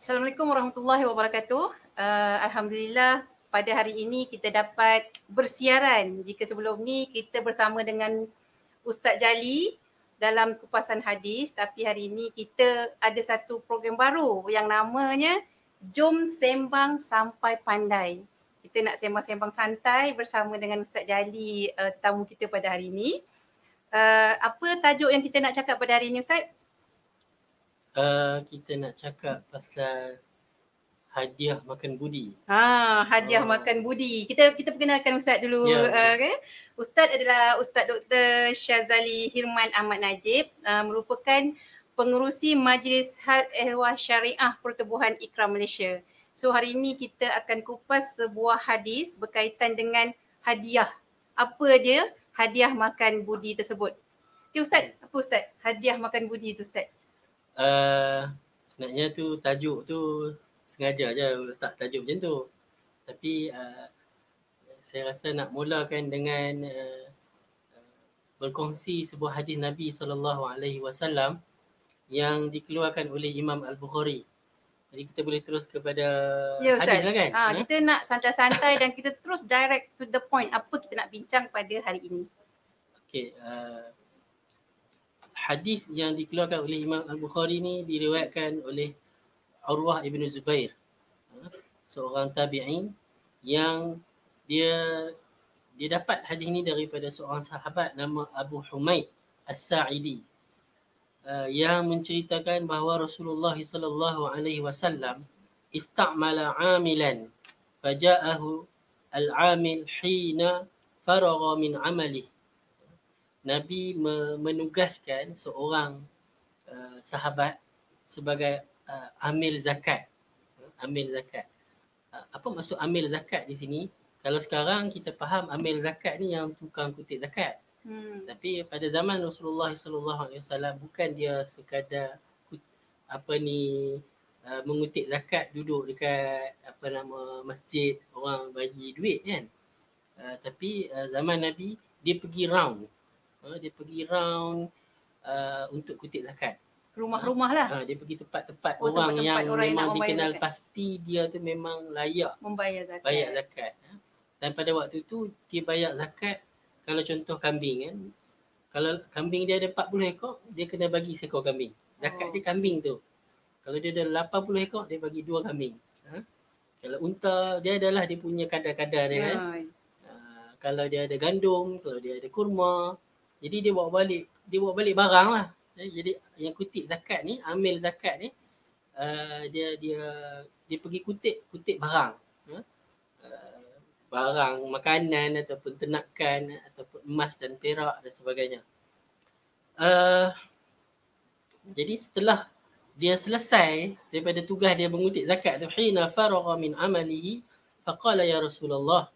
Assalamualaikum warahmatullahi wabarakatuh. Alhamdulillah pada hari ini kita dapat bersiaran. Jika sebelum ni kita bersama dengan Ustaz Jali dalam kupasan hadis, tapi hari ini kita ada satu program baru yang namanya Jom Sembang Sampai Pandai. Kita nak sembang-sembang santai bersama dengan Ustaz Jali, tetamu kita pada hari ini. Apa tajuk yang kita nak cakap pada hari ini, Ustaz? Kita nak cakap pasal hadiah makan budi. Hadiah makan budi. Kita perkenalkan Ustaz dulu. Okay? Ustaz adalah Ustaz Dr. Syazali Hirman Ahmad Najib, merupakan pengerusi Majlis Hal Ehwal Syariah Pertubuhan Ikram Malaysia. So hari ini kita akan kupas sebuah hadis berkaitan dengan hadiah. Apa dia hadiah makan budi tersebut? Okay, Ustaz, apa Ustaz hadiah makan budi tu Ustaz? Sebenarnya tu tajuk tu sengaja je letak tajuk macam tu. Tapi saya rasa nak mulakan dengan berkongsi sebuah hadis Nabi SAW yang dikeluarkan oleh Imam Al-Bukhari. Jadi kita boleh terus kepada hadis lah kan? Kita nak santai-santai dan kita terus direct to the point. Apa kita nak bincang pada hari ini? Okay. Hadis yang dikeluarkan oleh Imam Al-Bukhari ni diriwayatkan oleh Urwah ibn Zubair, seorang tabi'in yang dia dapat hadis ni daripada seorang sahabat nama Abu Humaid As-Sa'idi, yang menceritakan bahawa Rasulullah sallallahu alaihi wasallam istamala 'amilan faja'ahu al-'amil hina faragha min 'amalihi. Nabi menugaskan seorang sahabat sebagai amil zakat. Amil zakat. Apa maksud amil zakat di sini? Kalau sekarang kita faham amil zakat ni yang tukang kutip zakat. Tapi pada zaman Rasulullah SAW bukan dia sekadar mengutip zakat duduk dekat masjid orang bagi duit kan. Tapi zaman Nabi dia pergi round. Untuk kutip zakat. Rumah-rumah lah. Dia pergi tempat-tempat orang yang memang dikenal zakat. Pasti dia tu memang layak membayar zakat. Bayar zakat. Dan pada waktu tu dia bayar zakat, kalau contoh kambing kan. Kalau kambing dia ada 40 ekor, dia kena bagi seekor kambing. Zakat dia kambing tu. Kalau dia ada 80 ekor, dia bagi 2 kambing. Kalau unta, dia adalah dia punya kadar-kadar dia kan. Kalau dia ada gandum, kalau dia ada kurma, jadi dia bawa balik barang lah. Jadi yang kutip zakat ni, amil zakat ni, dia pergi kutip barang. Barang makanan ataupun ternakan ataupun emas dan perak dan sebagainya. Jadi setelah dia selesai daripada tugas dia mengutip zakat tu, hina faragha min amalihi faqala ya Rasulullah.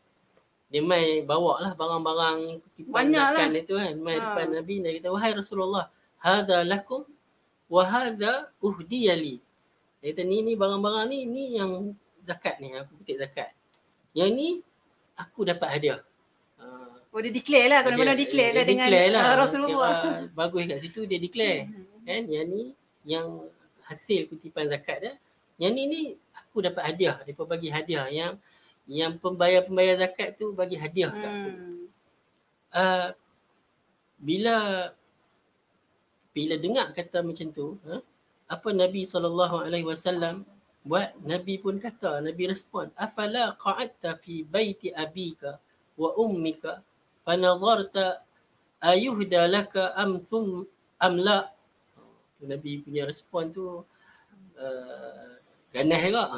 Dia mai bawa lah barang-barang kutipan zakat itu kan. Mai depan Nabi, dia kata, wahai Rasulullah, hadha lakum wa hadha uhdiyali. Dia kata, ni barang-barang ni yang zakat ni, aku kutip zakat. Yang ni aku dapat hadiah. Dia declare lah, kadang-kadang declare lah dengan Rasulullah. Bagus kat situ dia declare. Kan, yang ni yang hasil kutipan zakat dia. Yang ni aku dapat hadiah, depa bagi hadiah yang pembayar zakat tu bagi hadiah kat aku. Bila dengar kata macam tu, apa Nabi SAW buat? Nabi pun kata, Nabi respon, afala qa'adta fi baiti abika wa ummika fanadharta ayuhda laka am la. Nabi punya respon tu ganas juga.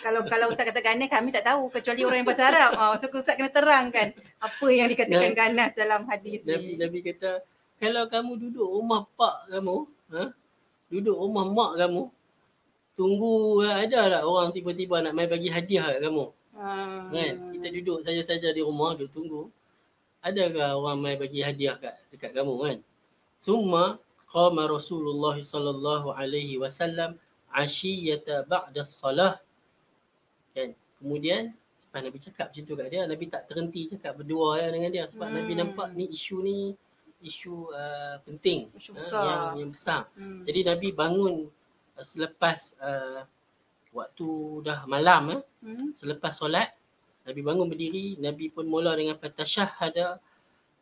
Kalau Ustaz kata ganas, kami tak tahu kecuali orang yang bahasa Arab. So Ustaz kena terangkan apa yang dikatakan ganas dalam hadis ni. Nabi kata, kalau kamu duduk rumah pak kamu, duduk rumah mak kamu, tunggu ada tak orang tiba-tiba nak mai bagi hadiah kat kamu. Kan? Kita duduk saja-saja di rumah, duduk tunggu. Adakah orang mai bagi hadiah dekat kamu kan? Summa qama Rasulullah sallallahu alaihi wasallam ashiyata ba'da salah. Kan? Kemudian lepas Nabi cakap macam tu kat dia, Nabi tak terhenti cakap berdua dengan dia sebab Nabi nampak ni isu penting, isu besar. Yang besar. Jadi Nabi bangun selepas waktu dah malam Hmm. selepas solat, Nabi bangun berdiri, Nabi pun mula dengan fatashahhada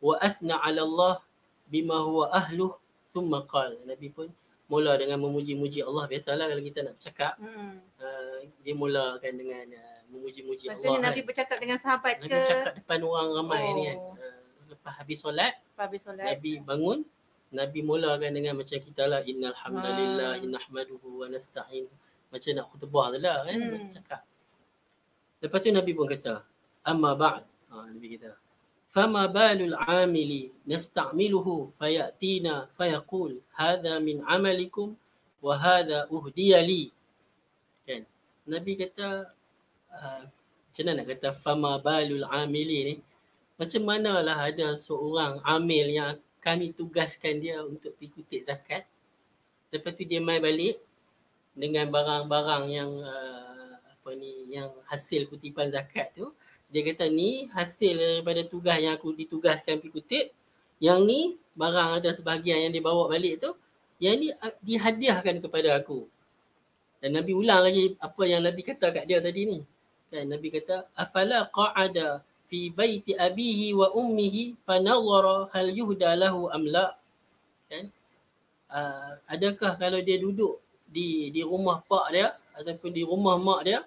wa athna 'ala Allah bima huwa ahluh thumma qala. Nabi pun mula dengan memuji-muji Allah. Biasalah kalau kita nak bercakap, dia mulakan dengan memuji-muji Maksudnya Allah Nabi kan. bercakap dengan sahabat Nabi ke? bercakap depan orang ramai ni kan. Oh. Lepas habis solat, Habis solat. Nabi bangun, Nabi mulakan dengan macam kita lah, innal hamdalillah nahmaduhu wa nasta'in. Macam nak khutbah tu lah kan, cakap. Lepas tu Nabi pun kata, amma ba'd. Nabi kata, fama balul amili nasta'miluhu fayatina fayaqul hadha min amalikum wa hadha uhdiya li. Kan? Nabi kata, macam mana nak kata fama balul amili ni? Macam manalah ada seorang amil yang kami tugaskan dia untuk pergi kutip zakat. Lepas tu dia mai balik dengan barang-barang yang yang hasil kutipan zakat tu. Dia kata ni hasil daripada tugas yang aku ditugaskan pergi kutip. Yang ni barang ada sebahagian yang dia bawa balik tu. Yang ni dihadiahkan kepada aku. Dan Nabi ulang lagi apa yang Nabi kata kat dia tadi ni. Dan Nabi kata, afala qa'ada fi baiti abihi wa ummihi fanawara hal yuhda lahu amla. Kan? Adakah kalau dia duduk di rumah pak dia ataupun di rumah mak dia,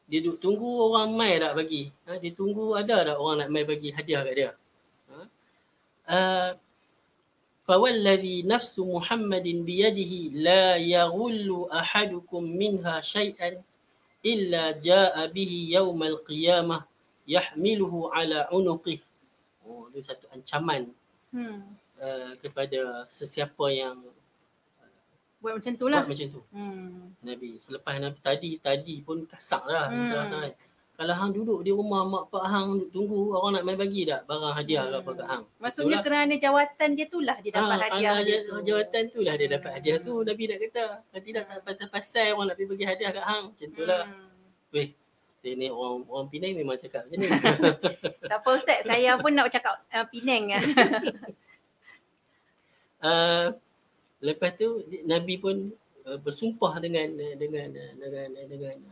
dia duduk tunggu orang mai tak bagi. Dia tunggu ada tak orang nak mai bagi hadiah kat dia. Fawalladhi nafsu Muhammadin biyadihi la yaghullu ahadukum minha syai'an illa ja'a bihi yawmal qiyamah yahmiluhu ala unuqih. Itu satu ancaman kepada sesiapa yang buat macam tu lah. Buat macam tu. Nabi. Selepas Nabi tadi pun kasar lah. Sangat. Kalau hang duduk di rumah mak pak hang duduk tunggu orang nak main bagi tak barang hadiah ke apa kat hang. Maksudnya itulah, kerana jawatan dia tu lah dia dapat hadiah dia tu. Jawatan tu lah dia dapat hadiah tu. Nabi nak kata. Kalau tidak tak pasal-pasal orang nak pergi bagi hadiah kat hang. Macam tu lah. Weh. Ni orang Penang memang cakap macam ni. Tak apa Ustaz. Saya pun nak cakap Penang. Lepas tu Nabi pun bersumpah dengan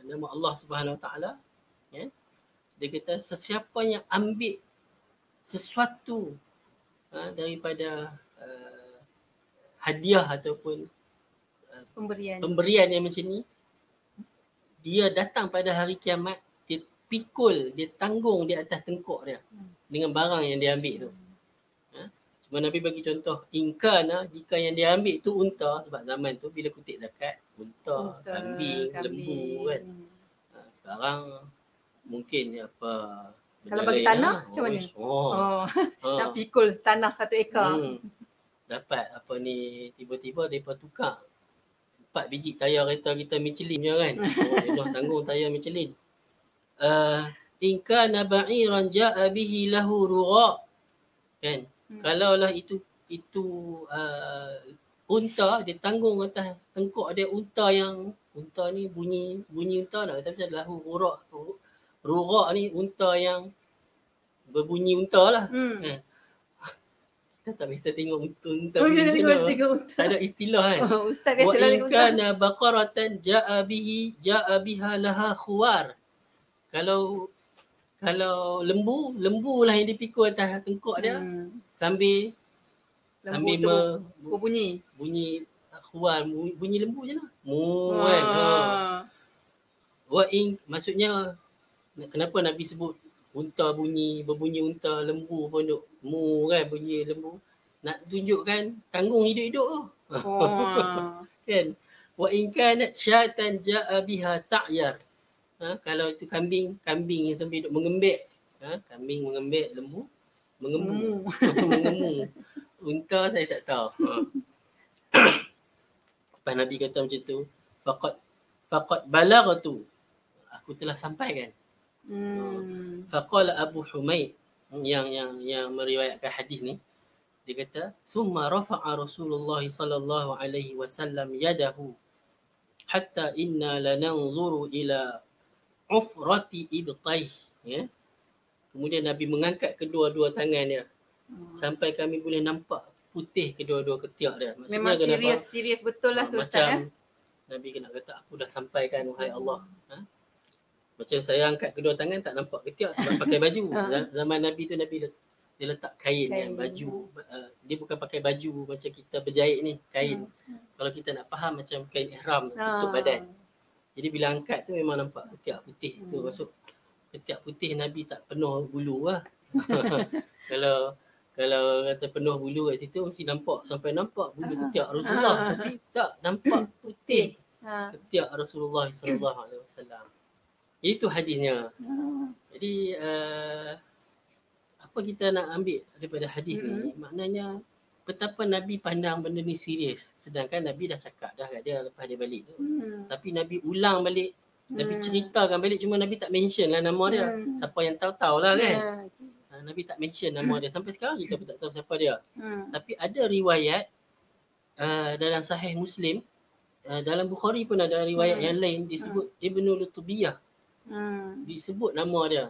nama Allah Subhanahu Wa Taala. Ya. Dia kata sesiapa yang ambil sesuatu daripada hadiah ataupun pemberian yang macam ni, dia datang pada hari kiamat, dia pikul, dia tanggung di atas tengkuk dia dengan barang yang dia ambil tu. Cuma Nabi bagi contoh, ingkana jika yang dia ambil tu unta, sebab zaman tu bila kutip zakat, unta, kambing, lembu kan. Sekarang mungkin apa, kalau bagi tanah macam mana? Nak pikul tanah 1 ekar. Dapat apa ni, tiba-tiba mereka tukar 4 biji tayar kereta kita Michelin je kan. Dia dah tanggung tayar Michelin. Ingkana ba'iran ja'a bihi lahu rugha. Kan? Kalaulah itu unta, dia tanggung atas tengkuk dia unta ni bunyi unta tak, tapi lahu rugha ni unta yang berbunyi unta lah. Kan? Kita tak biasa tengok unta. Tak ada istilah kan. Ustaz biasalah tengok unta. Wa in kana baqaratan ja'a biha laha khuwar. Kalau lembu lah yang dipikul atas tengkuk dia sambil berbunyi. Bunyi khuwar, bunyi lembu je lah. Mu kan. Wa in, maksudnya kenapa Nabi sebut unta berbunyi unta, lembu pun duk mu kan, bunyi lembu. Nak tunjukkan tanggung hidup-hidup tu. Kan? Wa in kanat syatan ja'a biha ta'yar. Kalau itu kambing yang sambil duk mengembek. Kambing mengembek, lembu mengemu. Unta saya tak tahu. Lepas Nabi kata macam tu, faqad balaghtu. Aku telah sampaikan. Faqala Abu Humaid yang meriwayatkan hadis ni, dia kata summa rafa'a Rasulullah sallallahu alaihi wasallam yadahu hatta inna lananzuru ila ufrati ibtaih, ya. Kemudian Nabi mengangkat kedua-dua tangan dia sampai kami boleh nampak putih kedua-dua ketiak dia. Maksudnya memang serius betul lah tu Ustaz. Nabi kena kata aku dah sampaikan wahai Allah. Macam saya angkat kedua tangan tak nampak ketiak sebab pakai baju. Zaman Nabi tu Nabi dia letak kain kan, baju. Dia bukan pakai baju macam kita berjahit ni, kain. Kalau kita nak faham macam kain ihram tutup badan. Jadi bila angkat tu memang nampak ketiak putih tu, masuk ketiak putih Nabi tak penuh bulu lah. Kalau kata penuh bulu kat situ mesti nampak sampai nampak bulu ketiak Rasulullah, tapi tak nampak putih ketiak Rasulullah sallallahu alaihi wasallam. Itu hadisnya. Jadi apa kita nak ambil daripada hadis ni? Maknanya betapa Nabi pandang benda ni serius. Sedangkan Nabi dah cakap dah kat dia lepas dia balik tu. Tapi Nabi ulang balik. Nabi ceritakan balik, cuma Nabi tak mention lah nama dia. Siapa yang tahu-tahu lah kan. Nabi tak mention nama dia. Sampai sekarang kita pun tak tahu siapa dia. Tapi ada riwayat dalam Sahih Muslim, dalam Bukhari pun ada riwayat yang lain disebut Ibnu Lutubiyah. Disebut nama dia.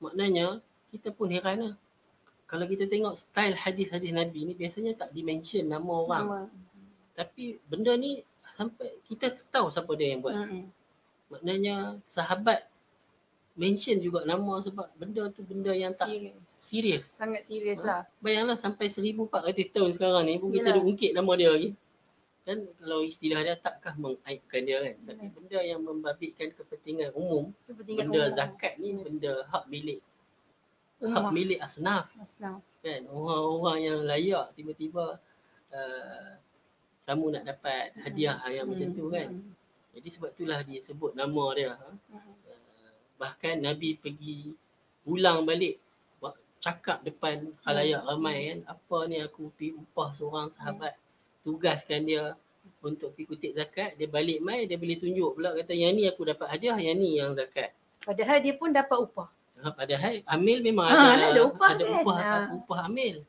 Maknanya kita pun heran lah. Kalau kita tengok style hadis-hadis Nabi ni biasanya tak dimention nama orang. Tapi benda ni sampai kita tahu siapa dia yang buat. Maknanya sahabat mention juga nama sebab benda tu benda yang tak serius. Sangat serius lah. Bayanglah sampai 1400 tahun sekarang ni pun kita ada ungkit nama dia lagi. Kan kalau istilah dia takkah mengaibkan dia kan. Tapi benda yang membabitkan kepentingan umum, benda zakat ni benda hak milik hak milik asnaf. Kan orang-orang yang layak tiba-tiba kamu nak dapat hadiah yang macam tu kan. Jadi sebab itulah dia sebut nama dia. Bahkan Nabi pergi ulang balik cakap depan khalayak ramai kan, apa ni aku pergi upah seorang sahabat, tugaskan dia untuk pergi kutip zakat, dia balik mai dia boleh tunjuk pula kata yang ni aku dapat hadiah, yang ni yang zakat. Padahal dia pun dapat upah. Padahal amil memang ada upah ada kan? upah amil.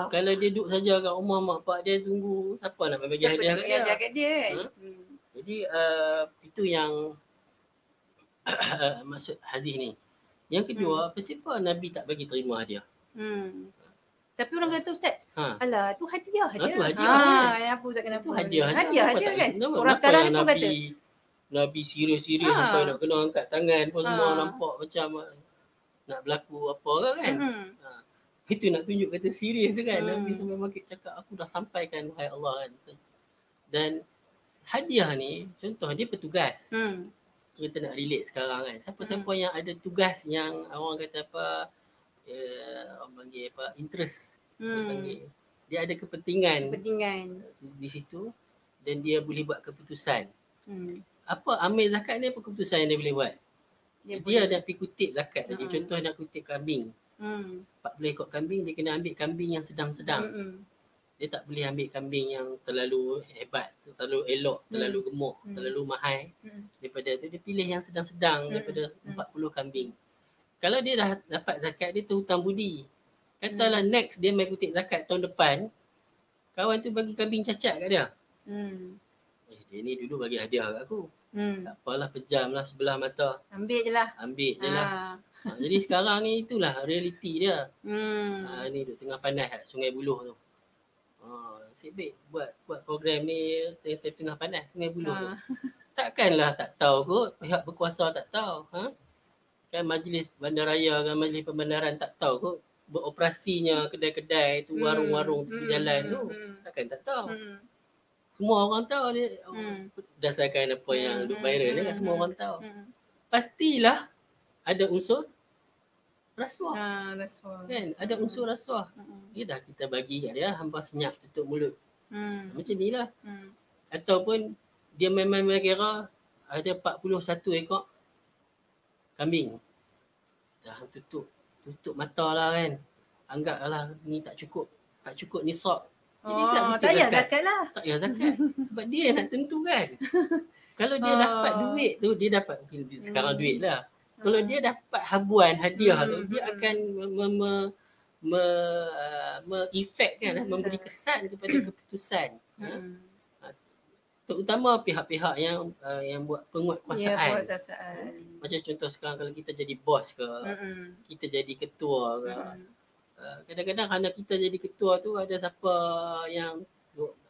Kalau dia duduk saja kat rumah mak pak dia tunggu, siapa nak bagi hadiah kat dia kan? Jadi itu yang maksud hadis ni. Yang kedua, kenapa Nabi tak bagi terima hadiah? Tapi orang kata Ustaz, alah tu hadiah je. Tu hadiah. Apa Ustaz kenapa? Itu hadiah je kan? Orang sekarang ni pun kata Nabi serius-serius sampai nak kena angkat tangan pun semua nampak macam nak berlaku apa kan? Itu nak tunjuk kata serius kan? Nabi sampai makin cakap aku dah sampaikan wahai Allah kan. Dan hadiah ni contoh dia petugas. Kita nak relate sekarang kan. Siapa-siapa yang ada tugas yang orang kata apa orang panggil apa interest. Dia ada kepentingan di situ dan dia boleh buat keputusan. Apa amil zakat ni apa keputusan yang dia boleh buat? Dia nak pergi kutip zakat tadi. Contoh nak kutip kambing. 40 ekor kambing, dia kena ambil kambing yang sedang-sedang. Dia tak boleh ambil kambing yang terlalu hebat, terlalu elok, terlalu gemuk, terlalu mahal. Daripada tu dia pilih yang sedang-sedang daripada 40 kambing. Kalau dia dah dapat zakat, dia terhutang budi. Katalah next dia main kutip zakat tahun depan, kawan tu bagi kambing cacat kat dia. Dia ni dulu bagi hadiah kat aku. Tak apalah, pejam lah sebelah mata. Ambil je lah. Jadi sekarang ni itulah realiti dia. Ni duduk tengah panas kat Sungai Buloh tu. Sibik buat program ni tengah panas Sungai Buloh tu. Takkanlah tak tahu kot, pihak berkuasa tak tahu. Kan majlis bandaraya kan majlis pembandaran tak tahu kot beroperasinya kedai-kedai tu, warung-warung tepi jalan tu. Takkan tak tahu. Semua orang tahu dia berdasarkan apa yang duk viral ni kan, semua orang tahu. Pastilah ada unsur rasuah. Kan? Ada unsur rasuah. Dia dah kita bagi kat dia, hampa senyap tutup mulut. Macam ni lah. Ataupun dia memang kira ada 41 ekor kambing. Dah tutup mata lah kan. Anggaplah ni tak cukup nisab. Jadi tak payah zakat lah. Tak payah zakat. Sebab dia nak tentukan. Kalau dia dapat duit tu, dia dapat sekarang duit lah. Kalau dia dapat habuan hadiah tu, dia akan efekkan, memberi kesan kepada keputusan. Terutama pihak-pihak yang buat penguatkuasaan. Macam contoh sekarang kalau kita jadi bos ke, kita jadi ketua ke. Kadang-kadang kerana kita jadi ketua tu ada siapa yang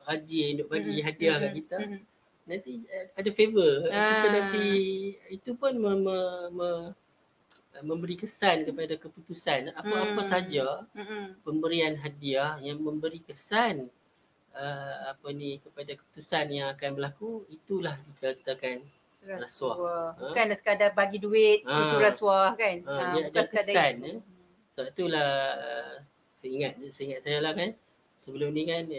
rajin duk bagi hadiah kat kita. nanti ada favor. Kita nanti itu pun memberi kesan kepada keputusan apa-apa saja pemberian hadiah yang memberi kesan kepada keputusan yang akan berlaku, itulah dikatakan rasuah. Bukan sekadar bagi duit itu rasuah kan. Dia ada kesan. Sebab itulah seingat saya lah kan, sebelum ni kan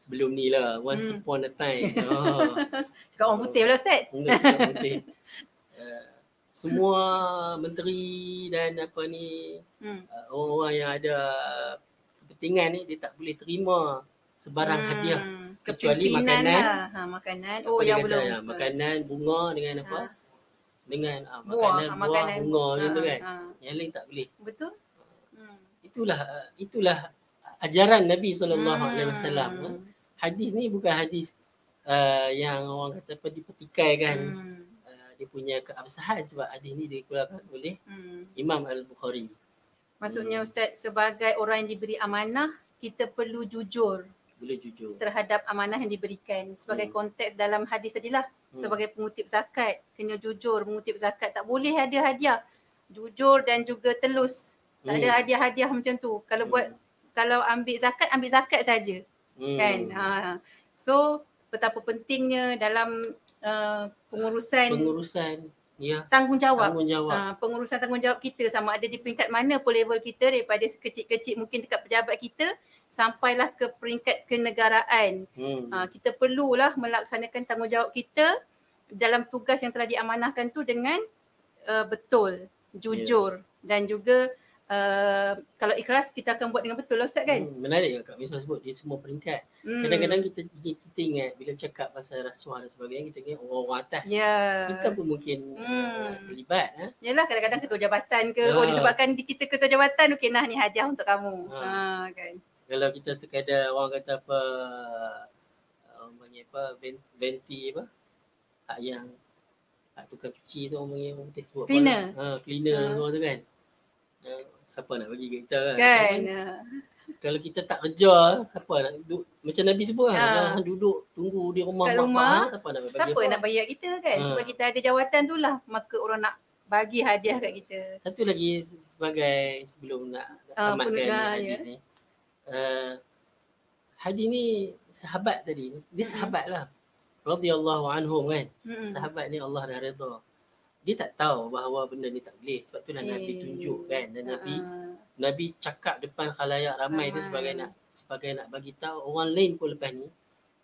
sebelum ni lah, once upon a time. Cakap orang putih pula Ustaz. Enggak cakap orang putih. Semua menteri dan orang-orang yang ada kepentingan ni, dia tak boleh terima sebarang hadiah kecuali makanan. Makanan. Oh yang belum. Ya, makanan, bunga dengan apa? Dengan makanan, buah, bunga macam tu kan. Yang lain tak boleh. Betul. Itulah ajaran Nabi SAW. Hadis ni bukan hadis yang orang kata dipertikaikan dia punya keabsahan, sebab hadis ni dikeluarkan oleh Imam Al-Bukhari. Maksudnya Ustaz, sebagai orang yang diberi amanah, kita perlu jujur terhadap amanah yang diberikan. Sebagai konteks dalam hadis tadilah, sebagai pengutip zakat, kena jujur mengutip zakat. Tak boleh ada hadiah. Jujur dan juga telus. Tak ada hadiah-hadiah macam tu. Kalau ambil zakat saja. Kan? So, betapa pentingnya dalam pengurusan tanggungjawab. Pengurusan tanggungjawab kita, sama ada di peringkat mana pun level kita, daripada sekecil-kecil mungkin dekat pejabat kita sampailah ke peringkat kenegaraan. Kita perlulah melaksanakan tanggungjawab kita dalam tugas yang telah diamanahkan tu dengan betul, jujur dan juga kalau ikhlas kita akan buat dengan betul lah Ustaz kan. Menarik Kak Miswah sebut di semua peringkat. Kadang-kadang kita ingat bila cakap pasal rasuah dan sebagainya, kita ingat orang-orang atas. Kita pun mungkin terlibat. Yalah, kadang-kadang ketua jabatan ke, disebabkan kita ketua jabatan, okey nah ni hadiah untuk kamu. Kan. Kalau kita terkadang orang kata apa, orang panggil apa, venti apa, hak yang hak tukang cuci tu orang panggil sebut cleaner. Cleaner semua tu kan. Siapa nak bagi kat kita kan? Kalau kita tak kerja, siapa nak duduk macam Nabi sebut duduk tunggu di rumah kat rumah, siapa nak bagi nak bayar kita kan? Sebab kita ada jawatan tu lah, maka orang nak bagi hadiah kat kita. Satu lagi sebagai sebelum nak tamatkan hadis ni. Hadis ni sahabat tadi, dia sahabat lah. Radhiyallahu anhum kan. Sahabat ni Allah dah redha. Dia tak tahu bahawa benda ni tak boleh. Sebab tu lah Nabi tunjuk kan. Dan Nabi cakap depan khalayak ramai tu sebagai nak bagi tahu orang lain pun lepas ni,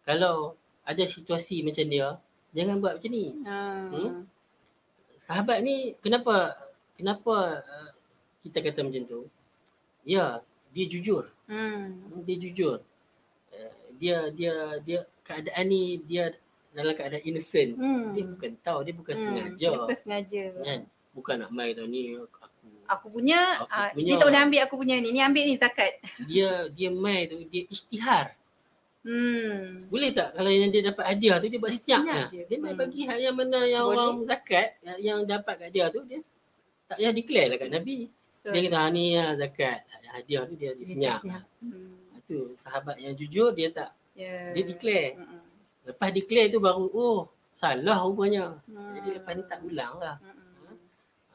kalau ada situasi macam dia, jangan buat macam ni. Sahabat ni kenapa kita kata macam tu? Ya, dia jujur. Dia jujur. Dia keadaan ni dia dalam keadaan innocent. Dia bukan tahu, dia bukan sengaja. Dia bukan sengaja. Kan? Bukan nak main tau ni aku punya. Dia tak boleh ambil aku punya ni. Ni ambil ni zakat. Dia main tu, dia isytihar. Boleh tak kalau yang dia dapat hadiah tu dia buat senyap je. Dia main bagi hak yang mana yang orang zakat yang dapat kat dia tu, dia tak payah declare lah kat Nabi. Dia kata ni lah zakat. Hadiah tu dia senyap. Itu sahabat yang jujur, dia tak. Dia declare. Lepas declare tu baru salah rupanya. Jadi lepas ni tak ulang lah.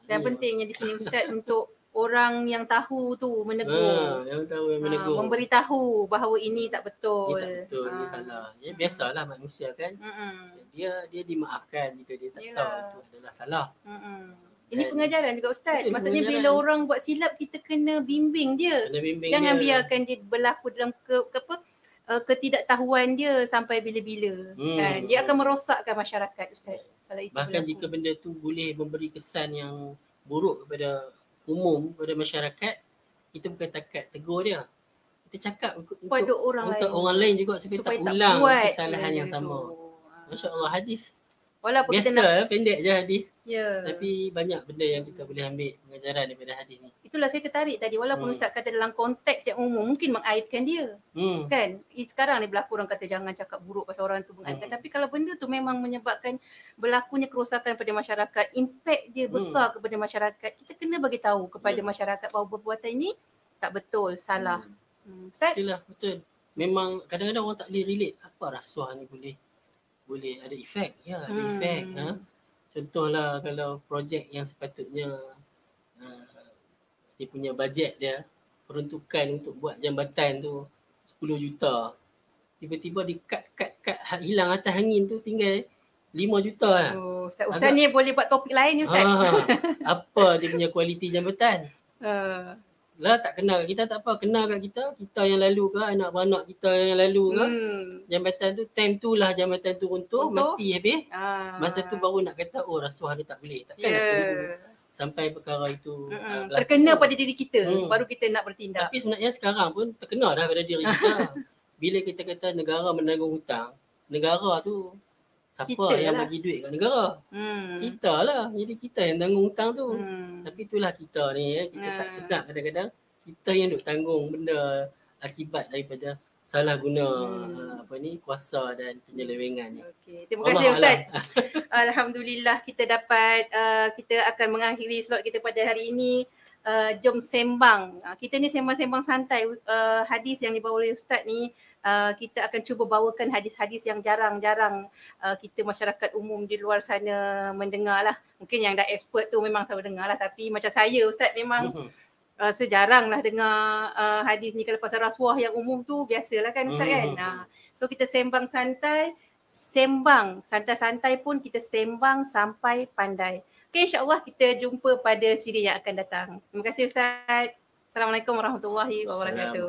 Dan pentingnya di sini Ustaz untuk orang yang tahu tu menegur. Yang tahu yang menegur. Memberitahu bahawa ini tak betul. Ini tak betul, ini salah. Ya, biasalah manusia kan. Dia dimaafkan jika dia tak tahu itu adalah salah. Ini pengajaran juga Ustaz. Maksudnya bila orang buat silap, kita kena bimbing dia. Jangan biarkan dia berlaku dalam ketidaktahuan dia sampai bila-bila. Kan? Dia akan merosakkan masyarakat Ustaz. Kalau itu bahkan berlaku, jika benda tu boleh memberi kesan yang buruk kepada umum, kepada masyarakat, kita bukan takat tegur dia. Kita cakap untuk orang lain juga supaya tak ulang kesalahan yang sama. Masya-Allah, hadis walaupun biasa kita pendek je hadis. Tapi banyak benda yang kita boleh ambil pengajaran daripada hadis ni. Itulah saya tertarik tadi, walaupun Ustaz kata dalam konteks yang umum mungkin mengaibkan dia. Kan? Sekarang ni berlaku orang kata jangan cakap buruk pasal orang tu mengaibkan. Tapi kalau benda tu memang menyebabkan berlakunya kerosakan pada masyarakat, impak dia besar kepada masyarakat, kita kena bagi tahu kepada masyarakat bahawa perbuatan ini tak betul, salah. Ustaz? Itulah, betul. Memang kadang-kadang orang tak boleh relate apa rasuah ni boleh boleh ada efek. Ya, ada efek. Contohlah kalau projek yang sepatutnya dia punya bajet dia, peruntukan untuk buat jambatan tu 10 juta. Tiba-tiba di cut hilang atas angin tu tinggal 5 juta lah. Oh, Ustaz ni boleh buat topik lain ni Ustaz. Apa dia punya kualiti jambatan? Lah tak kenal kat kita tak apa, kenal kat kita yang lalu ke, anak-anak kita yang lalu ke, jambatan tu, time tu lah jambatan tu runtuh, mati habis. Masa tu baru nak kata, oh rasuah ni tak boleh. Takkan nak tunggu sampai perkara itu terkena pada diri kita, baru kita nak bertindak. Tapi sebenarnya sekarang pun terkena dah pada diri kita. Bila kita kata negara menanggung hutang, negara tu siapa kita yang bagi duit kat negara? Kita lah. Jadi kita yang tanggung hutang tu. Tapi itulah kita ni, kita tak sedar kadang-kadang kita yang duk tanggung benda akibat daripada salah guna kuasa dan penyelewengan ni. Okey, terima kasih Ustaz. Alhamdulillah kita dapat kita akan mengakhiri slot kita pada hari ini. Jom sembang. Kita ni sembang-sembang santai. Hadis yang dibawa oleh Ustaz ni kita akan cuba bawakan hadis-hadis yang jarang-jarang kita masyarakat umum di luar sana mendengar lah. Mungkin yang dah expert tu memang selalu dengar lah, tapi macam saya Ustaz memang sejarang lah dengar hadis ni. Kalau pasal rasuah yang umum tu biasalah kan Ustaz kan. So kita sembang santai, santai-santai pun kita sembang sampai pandai. Okay, insyaAllah kita jumpa pada siri yang akan datang. Terima kasih Ustaz. Assalamualaikum warahmatullahi wabarakatuh.